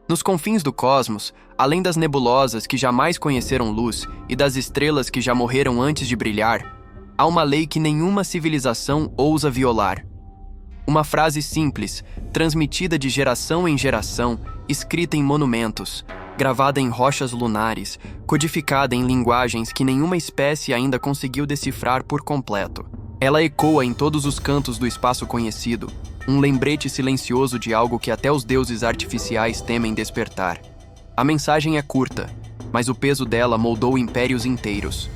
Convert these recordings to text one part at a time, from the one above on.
Nos confins do cosmos, além das nebulosas que jamais conheceram luz e das estrelas que já morreram antes de brilhar, há uma lei que nenhuma civilização ousa violar. Uma frase simples, transmitida de geração em geração, escrita em monumentos, gravada em rochas lunares, codificada em linguagens que nenhuma espécie ainda conseguiu decifrar por completo. Ela ecoa em todos os cantos do espaço conhecido, um lembrete silencioso de algo que até os deuses artificiais temem despertar. A mensagem é curta, mas o peso dela moldou impérios inteiros.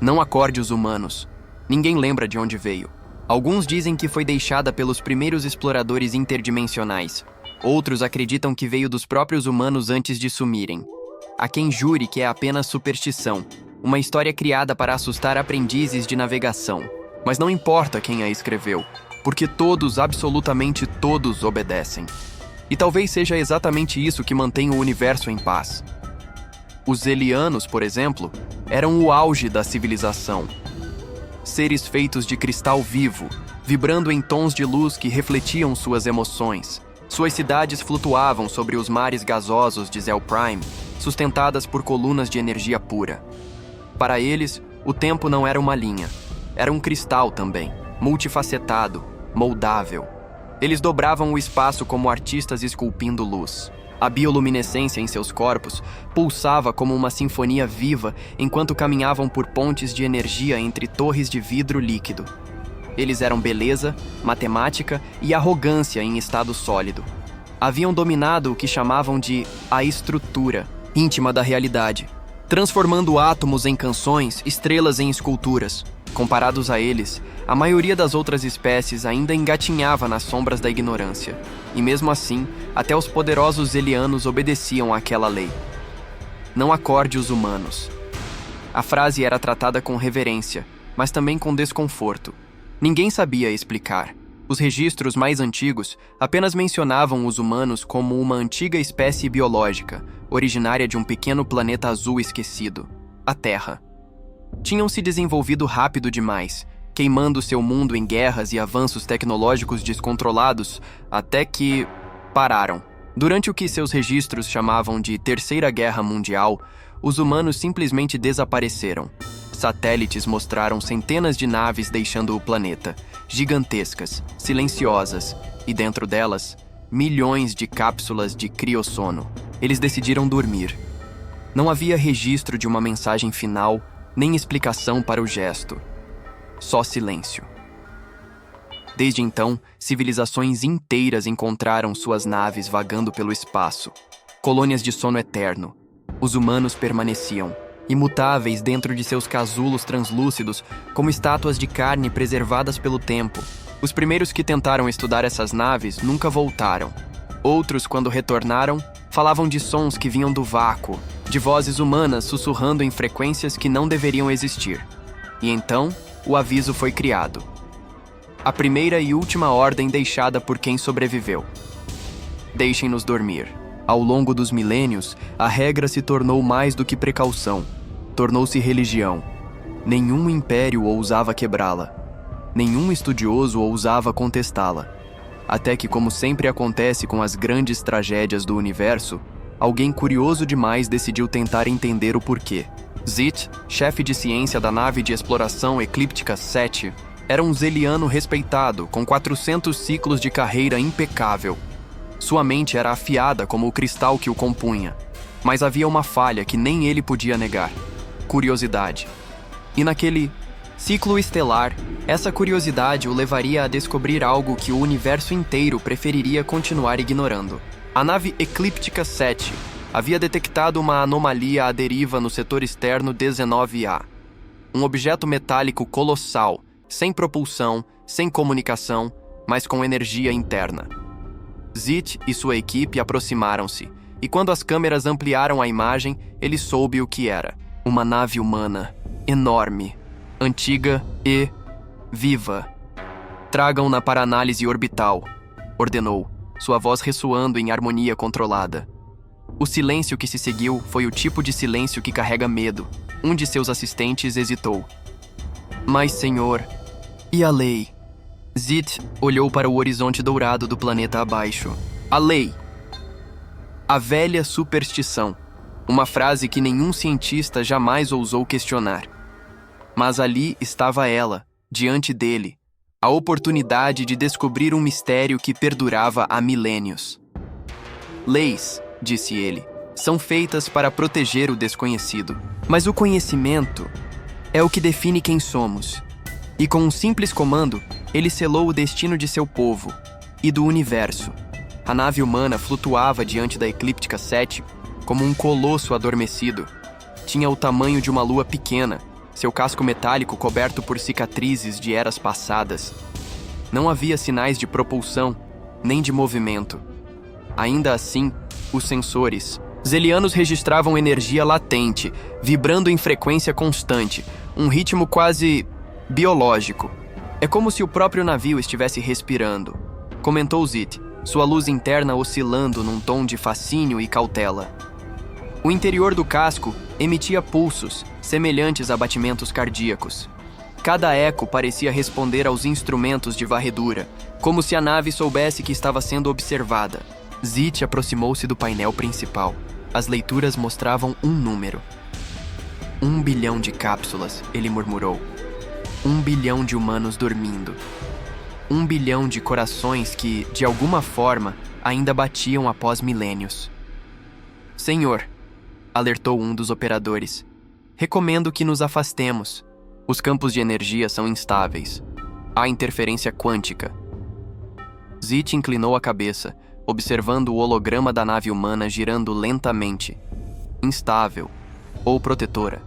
Não acorde os humanos. Ninguém lembra de onde veio. Alguns dizem que foi deixada pelos primeiros exploradores interdimensionais. Outros acreditam que veio dos próprios humanos antes de sumirem. Há quem jure que é apenas superstição, uma história criada para assustar aprendizes de navegação. Mas não importa quem a escreveu, porque todos, absolutamente todos, obedecem. E talvez seja exatamente isso que mantém o universo em paz. Os Elianos, por exemplo, eram o auge da civilização. Seres feitos de cristal vivo, vibrando em tons de luz que refletiam suas emoções. Suas cidades flutuavam sobre os mares gasosos de Zell Prime, sustentadas por colunas de energia pura. Para eles, o tempo não era uma linha. Era um cristal também, multifacetado, moldável. Eles dobravam o espaço como artistas esculpindo luz. A bioluminescência em seus corpos pulsava como uma sinfonia viva enquanto caminhavam por pontes de energia entre torres de vidro líquido. Eles eram beleza, matemática e arrogância em estado sólido. Haviam dominado o que chamavam de a estrutura íntima da realidade, transformando átomos em canções, estrelas em esculturas. Comparados a eles, a maioria das outras espécies ainda engatinhava nas sombras da ignorância. E mesmo assim, até os poderosos Elianos obedeciam àquela lei. Não acorde os humanos. A frase era tratada com reverência, mas também com desconforto. Ninguém sabia explicar. Os registros mais antigos apenas mencionavam os humanos como uma antiga espécie biológica, originária de um pequeno planeta azul esquecido, a Terra. Tinham se desenvolvido rápido demais, queimando seu mundo em guerras e avanços tecnológicos descontrolados, até que pararam. Durante o que seus registros chamavam de Terceira Guerra Mundial, os humanos simplesmente desapareceram. Satélites mostraram centenas de naves deixando o planeta, gigantescas, silenciosas, e dentro delas, milhões de cápsulas de criossono. Eles decidiram dormir. Não havia registro de uma mensagem final, nem explicação para o gesto. Só silêncio. Desde então, civilizações inteiras encontraram suas naves vagando pelo espaço. Colônias de sono eterno. Os humanos permaneciam, imutáveis dentro de seus casulos translúcidos, como estátuas de carne preservadas pelo tempo. Os primeiros que tentaram estudar essas naves nunca voltaram. Outros, quando retornaram, falavam de sons que vinham do vácuo, de vozes humanas sussurrando em frequências que não deveriam existir. E então, o aviso foi criado. A primeira e última ordem deixada por quem sobreviveu. Deixem-nos dormir. Ao longo dos milênios, a regra se tornou mais do que precaução. Tornou-se religião. Nenhum império ousava quebrá-la. Nenhum estudioso ousava contestá-la. Até que, como sempre acontece com as grandes tragédias do universo, alguém curioso demais decidiu tentar entender o porquê. Zit, chefe de ciência da nave de exploração Eclíptica 7, era um zeliano respeitado, com 400 ciclos de carreira impecável. Sua mente era afiada como o cristal que o compunha, mas havia uma falha que nem ele podia negar: curiosidade. E naquele ciclo estelar, essa curiosidade o levaria a descobrir algo que o universo inteiro preferiria continuar ignorando. A nave Eclíptica 7 havia detectado uma anomalia à deriva no setor externo 19A. Um objeto metálico colossal, sem propulsão, sem comunicação, mas com energia interna. Zit e sua equipe aproximaram-se, e quando as câmeras ampliaram a imagem, ele soube o que era. Uma nave humana, enorme, antiga e viva. Tragam-na para análise orbital, ordenou, sua voz ressoando em harmonia controlada. O silêncio que se seguiu foi o tipo de silêncio que carrega medo. Um de seus assistentes hesitou. Mas, senhor, e a lei? Zit olhou para o horizonte dourado do planeta abaixo. A lei! A velha superstição, uma frase que nenhum cientista jamais ousou questionar. Mas ali estava ela, diante dele, a oportunidade de descobrir um mistério que perdurava há milênios. Leis, disse ele, são feitas para proteger o desconhecido, mas o conhecimento é o que define quem somos. E com um simples comando, ele selou o destino de seu povo e do universo. A nave humana flutuava diante da Eclíptica 7 como um colosso adormecido. Tinha o tamanho de uma lua pequena, seu casco metálico coberto por cicatrizes de eras passadas. Não havia sinais de propulsão, nem de movimento. Ainda assim, os sensores zelianos registravam energia latente, vibrando em frequência constante, um ritmo quase biológico. É como se o próprio navio estivesse respirando, comentou Zit, sua luz interna oscilando num tom de fascínio e cautela. O interior do casco emitia pulsos, semelhantes a batimentos cardíacos. Cada eco parecia responder aos instrumentos de varredura, como se a nave soubesse que estava sendo observada. Zit aproximou-se do painel principal. As leituras mostravam um número. 1 bilhão de cápsulas, ele murmurou. 1 bilhão de humanos dormindo. 1 bilhão de corações que, de alguma forma, ainda batiam após milênios. Senhor, alertou um dos operadores, recomendo que nos afastemos. Os campos de energia são instáveis. Há interferência quântica. Zit inclinou a cabeça, observando o holograma da nave humana girando lentamente. Instável, ou protetora.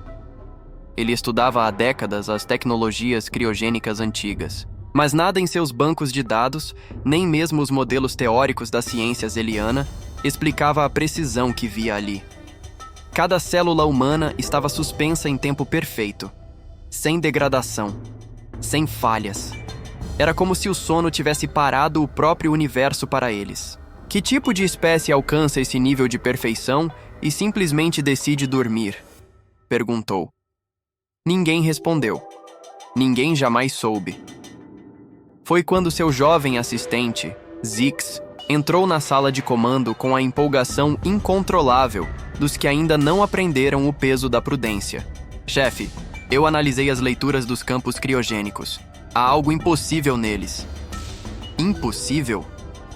Ele estudava há décadas as tecnologias criogênicas antigas. Mas nada em seus bancos de dados, nem mesmo os modelos teóricos da ciência zeliana, explicava a precisão que via ali. Cada célula humana estava suspensa em tempo perfeito, sem degradação, sem falhas. Era como se o sono tivesse parado o próprio universo para eles. Que tipo de espécie alcança esse nível de perfeição e simplesmente decide dormir? Perguntou. Ninguém respondeu. Ninguém jamais soube. Foi quando seu jovem assistente, Zix, entrou na sala de comando com a empolgação incontrolável dos que ainda não aprenderam o peso da prudência. Chefe, eu analisei as leituras dos campos criogênicos. Há algo impossível neles. Impossível?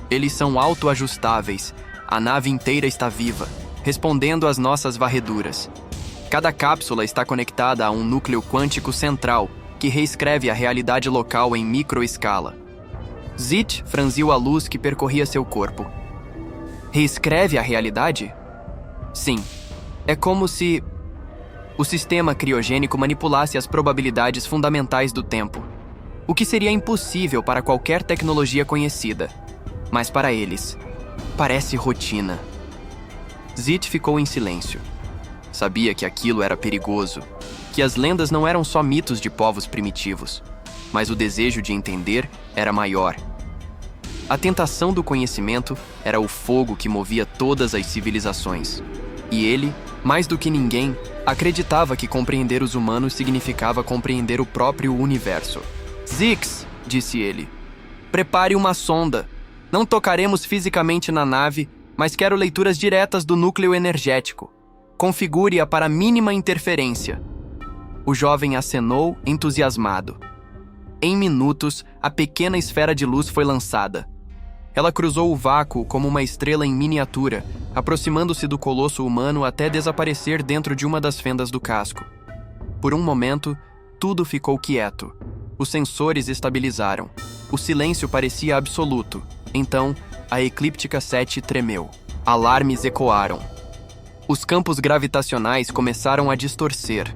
Eles são autoajustáveis. A nave inteira está viva, respondendo às nossas varreduras. Cada cápsula está conectada a um núcleo quântico central que reescreve a realidade local em microescala. Zit franziu a luz que percorria seu corpo. Reescreve a realidade? Sim. É como se o sistema criogênico manipulasse as probabilidades fundamentais do tempo, o que seria impossível para qualquer tecnologia conhecida. Mas para eles, parece rotina. Zit ficou em silêncio. Sabia que aquilo era perigoso, que as lendas não eram só mitos de povos primitivos, mas o desejo de entender era maior. A tentação do conhecimento era o fogo que movia todas as civilizações. E ele, mais do que ninguém, acreditava que compreender os humanos significava compreender o próprio universo. Zix, disse ele, prepare uma sonda. Não tocaremos fisicamente na nave, mas quero leituras diretas do núcleo energético. Configure-a para a mínima interferência. O jovem acenou, entusiasmado. Em minutos, a pequena esfera de luz foi lançada. Ela cruzou o vácuo como uma estrela em miniatura, aproximando-se do colosso humano até desaparecer dentro de uma das fendas do casco. Por um momento, tudo ficou quieto. Os sensores estabilizaram. O silêncio parecia absoluto. Então, a Eclíptica 7 tremeu. Alarmes ecoaram. Os campos gravitacionais começaram a distorcer.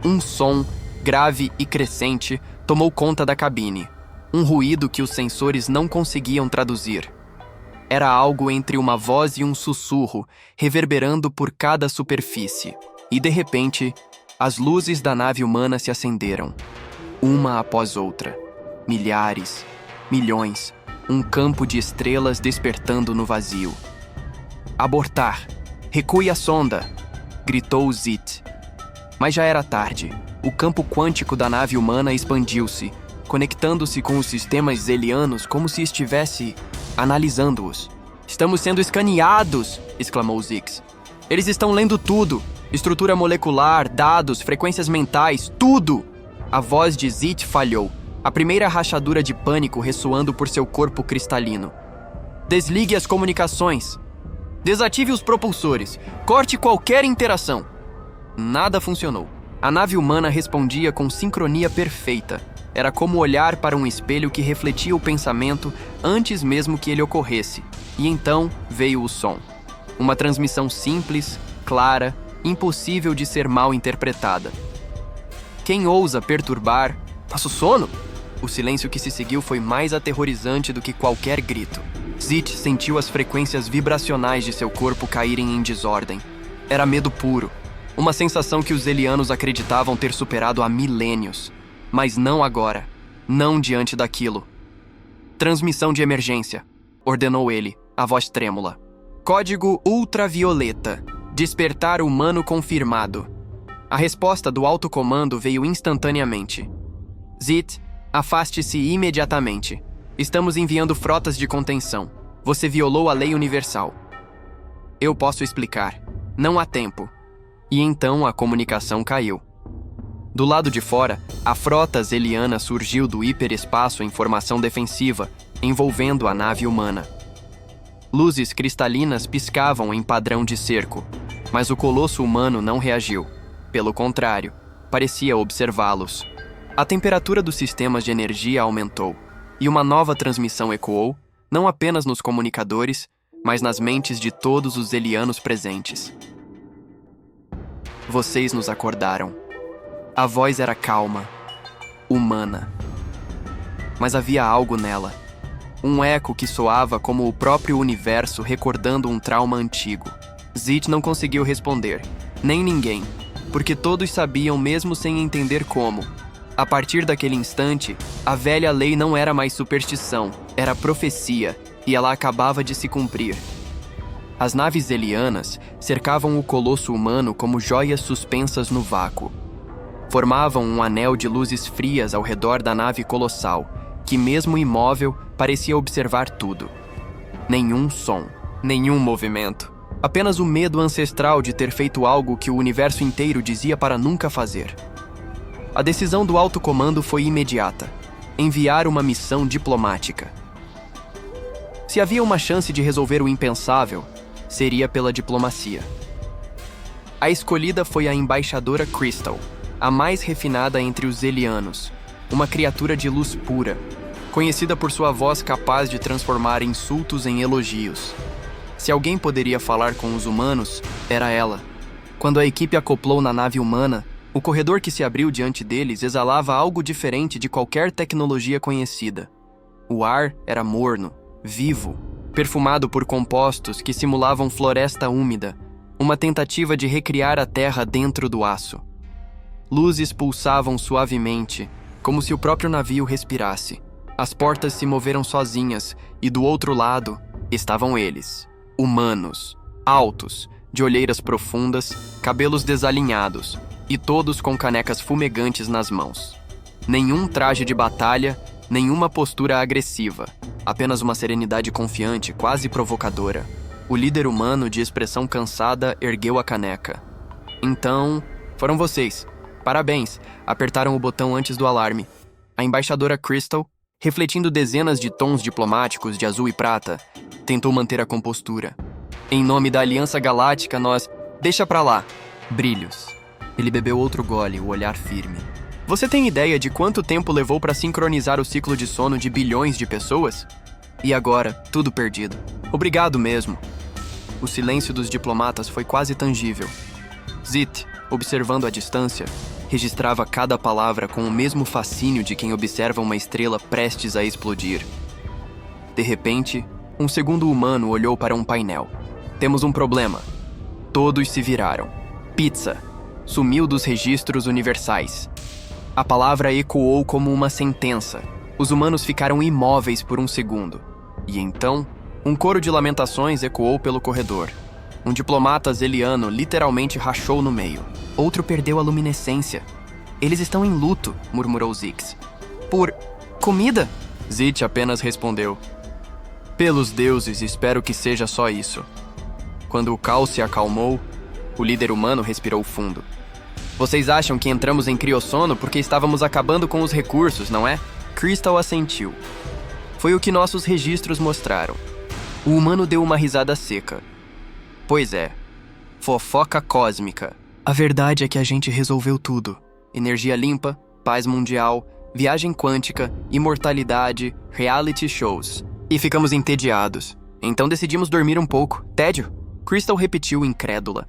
Um som, grave e crescente, tomou conta da cabine. Um ruído que os sensores não conseguiam traduzir. Era algo entre uma voz e um sussurro, reverberando por cada superfície. E, de repente, as luzes da nave humana se acenderam. Uma após outra. Milhares, milhões. Um campo de estrelas despertando no vazio. Abortar! Recue a sonda! Gritou Zit. Mas já era tarde. O campo quântico da nave humana expandiu-se, conectando-se com os sistemas zelianos como se estivesse analisando-os. Estamos sendo escaneados! Exclamou Zix. Eles estão lendo tudo. Estrutura molecular, dados, frequências mentais, tudo! A voz de Zit falhou, a primeira rachadura de pânico ressoando por seu corpo cristalino. Desligue as comunicações. Desative os propulsores. Corte qualquer interação. Nada funcionou. A nave humana respondia com sincronia perfeita. Era como olhar para um espelho que refletia o pensamento antes mesmo que ele ocorresse. E então veio o som. Uma transmissão simples, clara, impossível de ser mal interpretada. Quem ousa perturbar... Nosso sono? O silêncio que se seguiu foi mais aterrorizante do que qualquer grito. Zit sentiu as frequências vibracionais de seu corpo caírem em desordem. Era medo puro. Uma sensação que os Elianos acreditavam ter superado há milênios. Mas não agora. Não diante daquilo. Transmissão de emergência, ordenou ele, a voz trêmula. Código ultravioleta. Despertar humano confirmado. A resposta do alto comando veio instantaneamente. Zit, afaste-se imediatamente. Estamos enviando frotas de contenção. Você violou a lei universal. Eu posso explicar. Não há tempo. E então a comunicação caiu. Do lado de fora, a frota zeliana surgiu do hiperespaço em formação defensiva, envolvendo a nave humana. Luzes cristalinas piscavam em padrão de cerco, mas o colosso humano não reagiu. Pelo contrário, parecia observá-los. A temperatura dos sistemas de energia aumentou, e uma nova transmissão ecoou, não apenas nos comunicadores, mas nas mentes de todos os zelianos presentes. Vocês nos acordaram. A voz era calma, humana. Mas havia algo nela. Um eco que soava como o próprio universo recordando um trauma antigo. Zit não conseguiu responder, nem ninguém, porque todos sabiam mesmo sem entender como. A partir daquele instante, a velha lei não era mais superstição, era profecia, e ela acabava de se cumprir. As naves zelianas cercavam o colosso humano como joias suspensas no vácuo. Formavam um anel de luzes frias ao redor da nave colossal, que mesmo imóvel parecia observar tudo. Nenhum som, nenhum movimento. Apenas o medo ancestral de ter feito algo que o universo inteiro dizia para nunca fazer. A decisão do alto comando foi imediata: enviar uma missão diplomática. Se havia uma chance de resolver o impensável, seria pela diplomacia. A escolhida foi a embaixadora Crystal, a mais refinada entre os Zelianos, uma criatura de luz pura, conhecida por sua voz capaz de transformar insultos em elogios. Se alguém poderia falar com os humanos, era ela. Quando a equipe acoplou na nave humana, o corredor que se abriu diante deles exalava algo diferente de qualquer tecnologia conhecida. O ar era morno, vivo, perfumado por compostos que simulavam floresta úmida, uma tentativa de recriar a terra dentro do aço. Luzes pulsavam suavemente, como se o próprio navio respirasse. As portas se moveram sozinhas e do outro lado estavam eles, humanos, altos, de olheiras profundas, cabelos desalinhados e todos com canecas fumegantes nas mãos. Nenhum traje de batalha, nenhuma postura agressiva, apenas uma serenidade confiante, quase provocadora. O líder humano, de expressão cansada, ergueu a caneca. Então, foram vocês. Parabéns, apertaram o botão antes do alarme. A embaixadora Crystal, refletindo dezenas de tons diplomáticos de azul e prata, tentou manter a compostura. Em nome da Aliança Galáctica, nós... Deixa pra lá. Brilhos. Ele bebeu outro gole, o olhar firme. Você tem ideia de quanto tempo levou para sincronizar o ciclo de sono de bilhões de pessoas? E agora, tudo perdido. Obrigado mesmo. O silêncio dos diplomatas foi quase tangível. Zit, observando à distância, registrava cada palavra com o mesmo fascínio de quem observa uma estrela prestes a explodir. De repente, um segundo humano olhou para um painel. Temos um problema. Todos se viraram. Pizza. Sumiu dos registros universais. A palavra ecoou como uma sentença. Os humanos ficaram imóveis por um segundo. E então, um coro de lamentações ecoou pelo corredor. Um diplomata zeliano literalmente rachou no meio. Outro perdeu a luminescência. Eles estão em luto, murmurou Zix. Por... comida? Zit apenas respondeu. Pelos deuses, espero que seja só isso. Quando o caos se acalmou, o líder humano respirou fundo. Vocês acham que entramos em criossono porque estávamos acabando com os recursos, não é? Crystal assentiu. Foi o que nossos registros mostraram. O humano deu uma risada seca. Pois é. Fofoca cósmica. A verdade é que a gente resolveu tudo. Energia limpa, paz mundial, viagem quântica, imortalidade, reality shows. E ficamos entediados. Então decidimos dormir um pouco. Tédio? Crystal repetiu incrédula.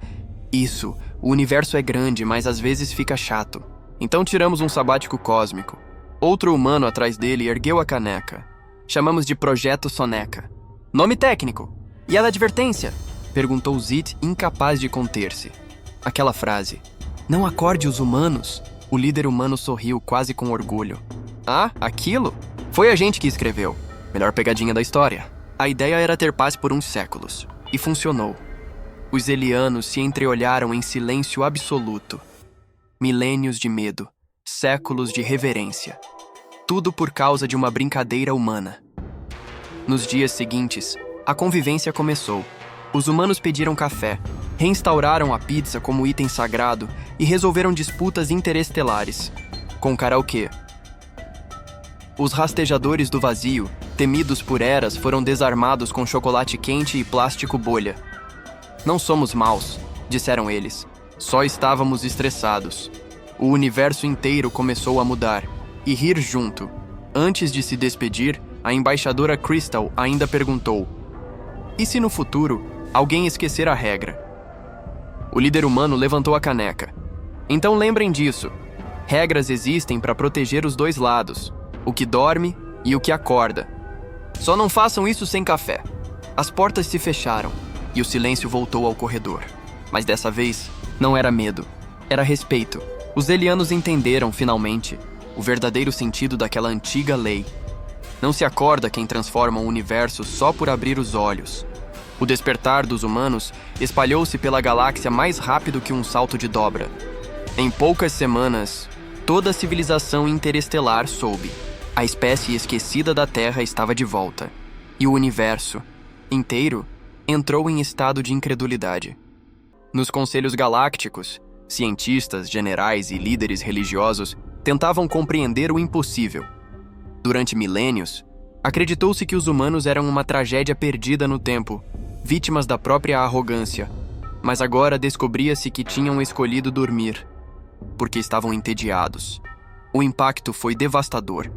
Isso, o universo é grande, mas às vezes fica chato. Então tiramos um sabático cósmico. Outro humano atrás dele ergueu a caneca. Chamamos de Projeto Soneca. Nome técnico. E a advertência? Perguntou Zit, incapaz de conter-se. Aquela frase. Não acorde os humanos. O líder humano sorriu quase com orgulho. Ah, aquilo? Foi a gente que escreveu. Melhor pegadinha da história. A ideia era ter paz por uns séculos. E funcionou. Os Elianos se entreolharam em silêncio absoluto. Milênios de medo. Séculos de reverência. Tudo por causa de uma brincadeira humana. Nos dias seguintes, a convivência começou. Os humanos pediram café, reinstauraram a pizza como item sagrado e resolveram disputas interestelares, com karaokê. Os rastejadores do vazio, temidos por eras, foram desarmados com chocolate quente e plástico bolha. Não somos maus, disseram eles. Só estávamos estressados. O universo inteiro começou a mudar e rir junto. Antes de se despedir, a embaixadora Crystal ainda perguntou: e se no futuro alguém esquecer a regra? O líder humano levantou a caneca. Então lembrem disso. Regras existem para proteger os dois lados, o que dorme e o que acorda. Só não façam isso sem café. As portas se fecharam e o silêncio voltou ao corredor. Mas dessa vez, não era medo, era respeito. Os Elianos entenderam, finalmente, o verdadeiro sentido daquela antiga lei. Não se acorda quem transforma o universo só por abrir os olhos. O despertar dos humanos espalhou-se pela galáxia mais rápido que um salto de dobra. Em poucas semanas, toda a civilização interestelar soube. A espécie esquecida da Terra estava de volta. E o universo inteiro entrou em estado de incredulidade. Nos conselhos galácticos, cientistas, generais e líderes religiosos tentavam compreender o impossível. Durante milênios, acreditou-se que os humanos eram uma tragédia perdida no tempo, vítimas da própria arrogância. Mas agora descobria-se que tinham escolhido dormir, porque estavam entediados. O impacto foi devastador.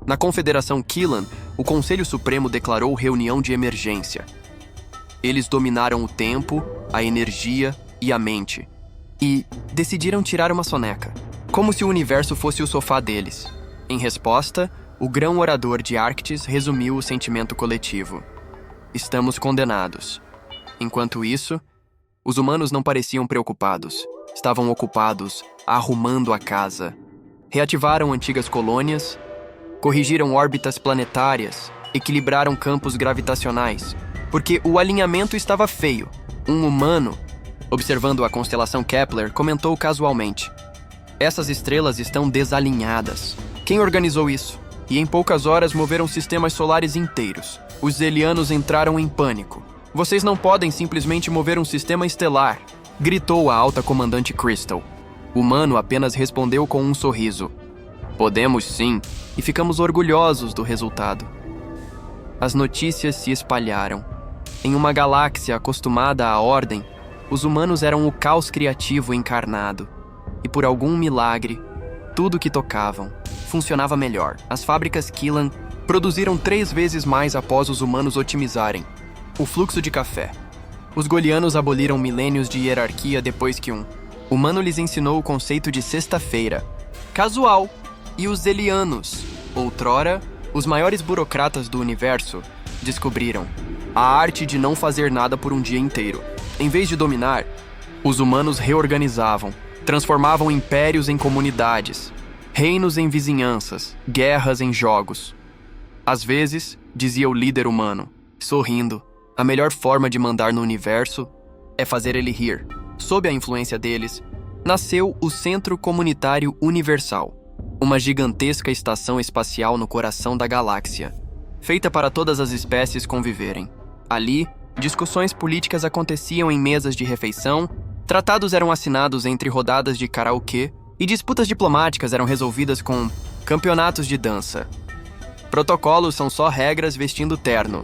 Na Confederação Killan, o Conselho Supremo declarou reunião de emergência. Eles dominaram o tempo, a energia e a mente. E decidiram tirar uma soneca, como se o universo fosse o sofá deles. Em resposta, o grão orador de Arctis resumiu o sentimento coletivo. Estamos condenados. Enquanto isso, os humanos não pareciam preocupados. Estavam ocupados, arrumando a casa. Reativaram antigas colônias, corrigiram órbitas planetárias, equilibraram campos gravitacionais, porque o alinhamento estava feio. Um humano, observando a constelação Kepler, comentou casualmente: essas estrelas estão desalinhadas. Quem organizou isso? E em poucas horas moveram sistemas solares inteiros. Os Elianos entraram em pânico. Vocês não podem simplesmente mover um sistema estelar, gritou a alta comandante Crystal. O humano apenas respondeu com um sorriso. Podemos sim, e ficamos orgulhosos do resultado. As notícias se espalharam. Em uma galáxia acostumada à ordem, os humanos eram o caos criativo encarnado. E por algum milagre, tudo que tocavam funcionava melhor. As fábricas Killan produziram 3 vezes mais após os humanos otimizarem o fluxo de café. Os Golianos aboliram milênios de hierarquia depois que um humano lhes ensinou o conceito de sexta-feira, casual. E os Elianos, outrora os maiores burocratas do universo, descobriram a arte de não fazer nada por um dia inteiro. Em vez de dominar, os humanos reorganizavam, transformavam impérios em comunidades, reinos em vizinhanças, guerras em jogos. Às vezes, dizia o líder humano, sorrindo, a melhor forma de mandar no universo é fazer ele rir. Sob a influência deles, nasceu o Centro Comunitário Universal, uma gigantesca estação espacial no coração da galáxia, feita para todas as espécies conviverem. Ali, discussões políticas aconteciam em mesas de refeição, tratados eram assinados entre rodadas de karaokê e disputas diplomáticas eram resolvidas com campeonatos de dança. Protocolos são só regras vestindo terno,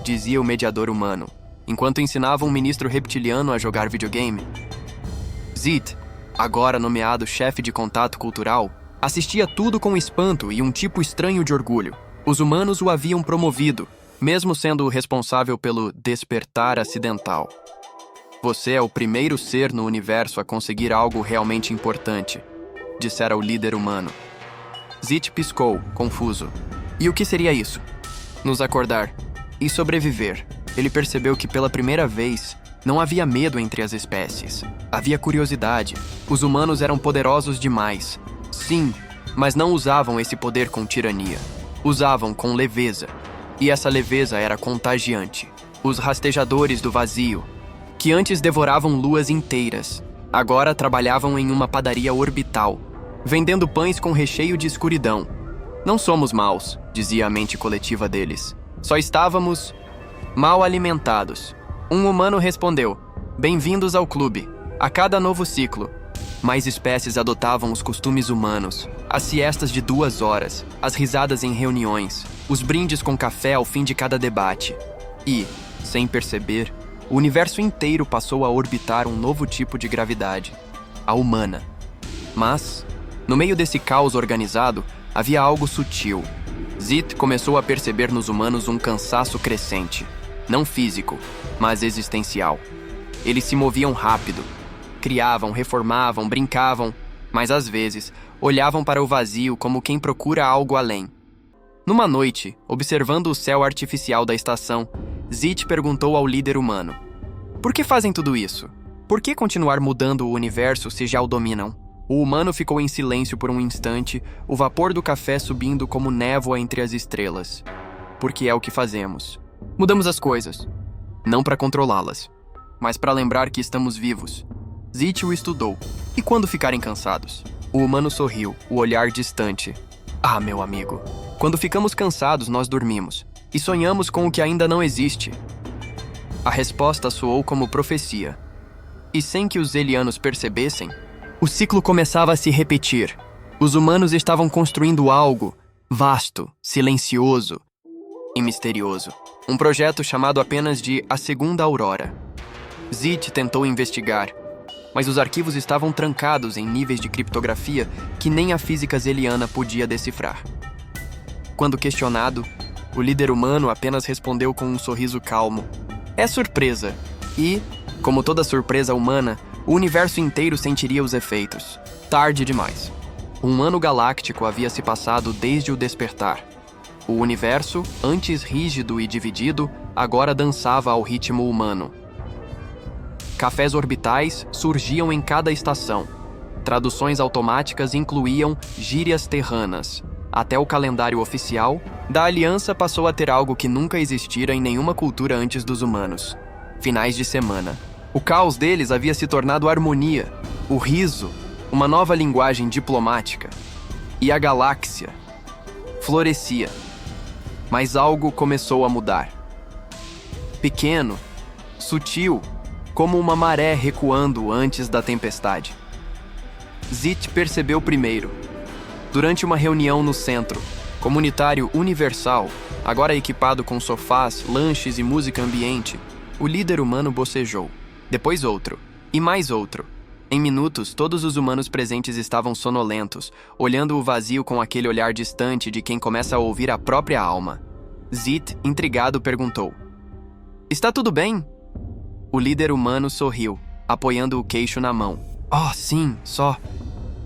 dizia o mediador humano, enquanto ensinava um ministro reptiliano a jogar videogame. Zit, agora nomeado chefe de contato cultural, assistia tudo com espanto e um tipo estranho de orgulho. Os humanos o haviam promovido, mesmo sendo o responsável pelo despertar acidental. Você é o primeiro ser no universo a conseguir algo realmente importante, dissera o líder humano. Zit piscou, confuso. E o que seria isso? Nos acordar e sobreviver. Ele percebeu que pela primeira vez não havia medo entre as espécies. Havia curiosidade. Os humanos eram poderosos demais. Sim, mas não usavam esse poder com tirania. Usavam com leveza. E essa leveza era contagiante. Os rastejadores do vazio, que antes devoravam luas inteiras, agora trabalhavam em uma padaria orbital, vendendo pães com recheio de escuridão. Não somos maus, dizia a mente coletiva deles. Só estávamos mal alimentados. Um humano respondeu: bem-vindos ao clube. A cada novo ciclo, mais espécies adotavam os costumes humanos, as siestas de 2 horas, as risadas em reuniões, os brindes com café ao fim de cada debate. E, sem perceber, o universo inteiro passou a orbitar um novo tipo de gravidade, a humana. Mas, no meio desse caos organizado, havia algo sutil. Zit começou a perceber nos humanos um cansaço crescente, não físico, mas existencial. Eles se moviam rápido, criavam, reformavam, brincavam, mas às vezes olhavam para o vazio como quem procura algo além. Numa noite, observando o céu artificial da estação, Zit perguntou ao líder humano: por que fazem tudo isso? Por que continuar mudando o universo se já o dominam? O humano ficou em silêncio por um instante, o vapor do café subindo como névoa entre as estrelas. Porque é o que fazemos. Mudamos as coisas. Não para controlá-las, mas para lembrar que estamos vivos. Zit o estudou. E quando ficarem cansados? O humano sorriu, o olhar distante. Ah, meu amigo. Quando ficamos cansados, nós dormimos. E sonhamos com o que ainda não existe. A resposta soou como profecia. E sem que os Elianos percebessem, o ciclo começava a se repetir. Os humanos estavam construindo algo vasto, silencioso e misterioso. Um projeto chamado apenas de A Segunda Aurora. Zit tentou investigar, mas os arquivos estavam trancados em níveis de criptografia que nem a física zeliana podia decifrar. Quando questionado, o líder humano apenas respondeu com um sorriso calmo: é surpresa. E, como toda surpresa humana, o universo inteiro sentiria os efeitos. Tarde demais. Um ano galáctico havia se passado desde o despertar. O universo, antes rígido e dividido, agora dançava ao ritmo humano. Cafés orbitais surgiam em cada estação. Traduções automáticas incluíam gírias terranas. Até o calendário oficial da Aliança passou a ter algo que nunca existira em nenhuma cultura antes dos humanos: finais de semana. O caos deles havia se tornado harmonia, o riso, uma nova linguagem diplomática. E a galáxia florescia. Mas algo começou a mudar. Pequeno, sutil, como uma maré recuando antes da tempestade. Zit percebeu primeiro. Durante uma reunião no centro, comunitário universal, agora equipado com sofás, lanches e música ambiente, o líder humano bocejou. Depois outro, e mais outro. Em minutos, todos os humanos presentes estavam sonolentos, olhando o vazio com aquele olhar distante de quem começa a ouvir a própria alma. Zit, intrigado, perguntou: está tudo bem? O líder humano sorriu, apoiando o queixo na mão. Oh, sim, só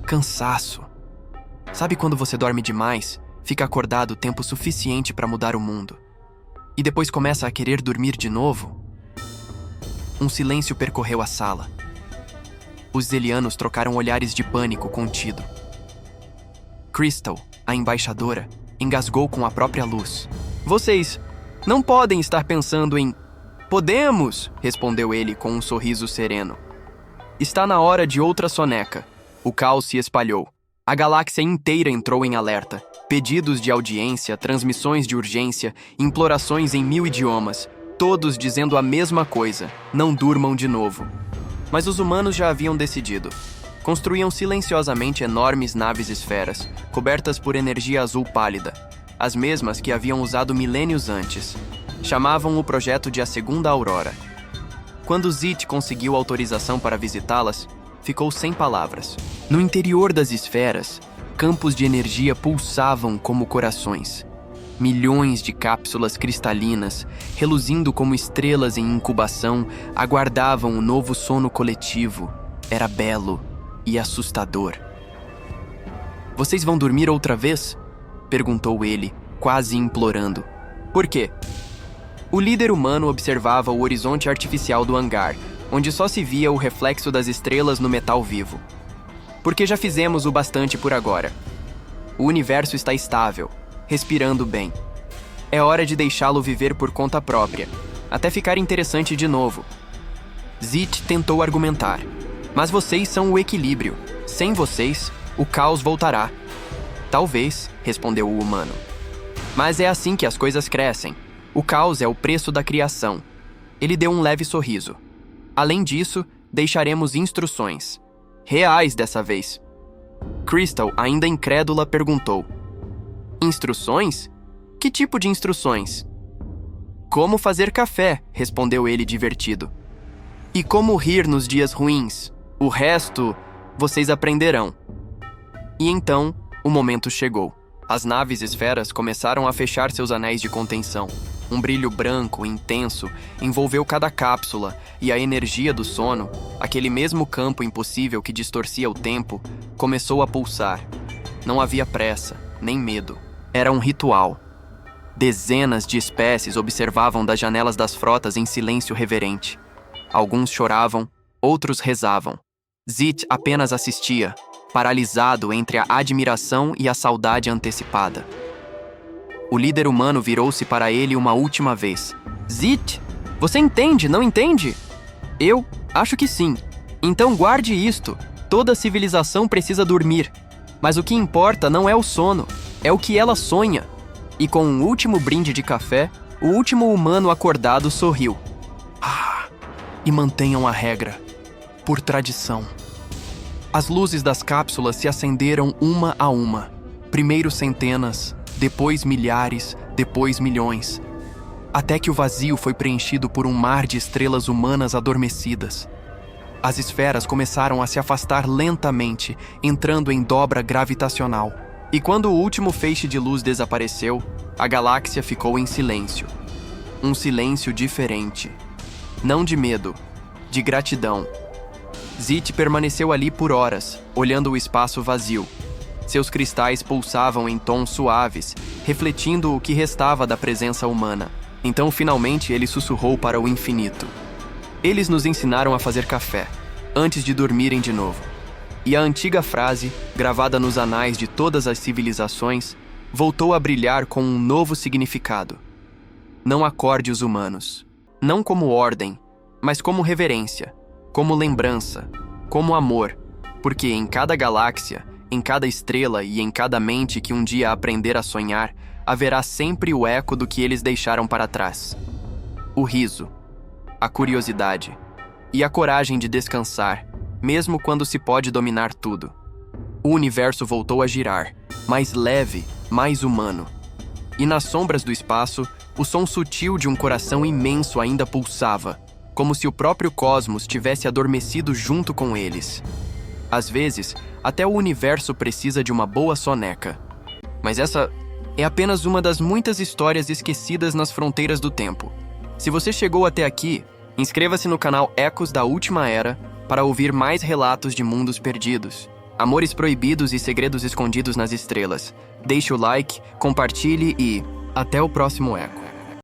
cansaço. Sabe quando você dorme demais, fica acordado tempo suficiente para mudar o mundo, e depois começa a querer dormir de novo? Um silêncio percorreu a sala. Os Zelianos trocaram olhares de pânico contido. Crystal, a embaixadora, engasgou com a própria luz. Vocês não podem estar pensando em... Podemos, respondeu ele com um sorriso sereno. Está na hora de outra soneca. O caos se espalhou. A galáxia inteira entrou em alerta. Pedidos de audiência, transmissões de urgência, implorações em 1000 idiomas, todos dizendo a mesma coisa: não durmam de novo. Mas os humanos já haviam decidido. Construíam silenciosamente enormes naves esferas, cobertas por energia azul pálida, as mesmas que haviam usado milênios antes. Chamavam o projeto de a Segunda Aurora. Quando Zit conseguiu autorização para visitá-las, ficou sem palavras. No interior das esferas, campos de energia pulsavam como corações. Milhões de cápsulas cristalinas, reluzindo como estrelas em incubação, aguardavam o novo sono coletivo. Era belo e assustador. "Vocês vão dormir outra vez?" perguntou ele, quase implorando. "Por quê?" O líder humano observava o horizonte artificial do hangar, onde só se via o reflexo das estrelas no metal vivo. "Porque já fizemos o bastante por agora. O universo está estável, respirando bem. É hora de deixá-lo viver por conta própria, até ficar interessante de novo." Zit tentou argumentar. "Mas vocês são o equilíbrio. Sem vocês, o caos voltará." "Talvez", respondeu o humano. "Mas é assim que as coisas crescem. O caos é o preço da criação." Ele deu um leve sorriso. "Além disso, deixaremos instruções. Reais dessa vez." Crystal, ainda incrédula, perguntou: "Instruções? Que tipo de instruções?" "Como fazer café", respondeu ele divertido. "E como rir nos dias ruins. O resto, vocês aprenderão." E então, o momento chegou. As naves esferas começaram a fechar seus anéis de contenção. Um brilho branco, intenso, envolveu cada cápsula, e a energia do sono, aquele mesmo campo impossível que distorcia o tempo, começou a pulsar. Não havia pressa, nem medo. Era um ritual. Dezenas de espécies observavam das janelas das frotas em silêncio reverente. Alguns choravam, outros rezavam. Zit apenas assistia, paralisado entre a admiração e a saudade antecipada. O líder humano virou-se para ele uma última vez. "Zit, você entende, não entende?" "Eu acho que sim. Então guarde isto. Toda civilização precisa dormir. Mas o que importa não é o sono, é o que ela sonha." E com um último brinde de café, o último humano acordado sorriu. E mantenham a regra, por tradição." As luzes das cápsulas se acenderam uma a uma. Primeiro centenas, depois milhares, depois milhões. Até que o vazio foi preenchido por um mar de estrelas humanas adormecidas. As esferas começaram a se afastar lentamente, entrando em dobra gravitacional. E quando o último feixe de luz desapareceu, a galáxia ficou em silêncio. Um silêncio diferente. Não de medo, de gratidão. Zit permaneceu ali por horas, olhando o espaço vazio. Seus cristais pulsavam em tons suaves, refletindo o que restava da presença humana. Então, finalmente, ele sussurrou para o infinito. "Eles nos ensinaram a fazer café, antes de dormirem de novo." E a antiga frase, gravada nos anais de todas as civilizações, voltou a brilhar com um novo significado. Não acorde os humanos. Não como ordem, mas como reverência, como lembrança, como amor, porque em cada galáxia, em cada estrela e em cada mente que um dia aprender a sonhar, haverá sempre o eco do que eles deixaram para trás. O riso, a curiosidade e a coragem de descansar, mesmo quando se pode dominar tudo. O universo voltou a girar, mais leve, mais humano. E nas sombras do espaço, o som sutil de um coração imenso ainda pulsava, como se o próprio cosmos tivesse adormecido junto com eles. Às vezes, até o universo precisa de uma boa soneca. Mas essa é apenas uma das muitas histórias esquecidas nas fronteiras do tempo. Se você chegou até aqui, inscreva-se no canal Ecos da Última Era para ouvir mais relatos de mundos perdidos, amores proibidos e segredos escondidos nas estrelas. Deixe o like, compartilhe e até o próximo Eco.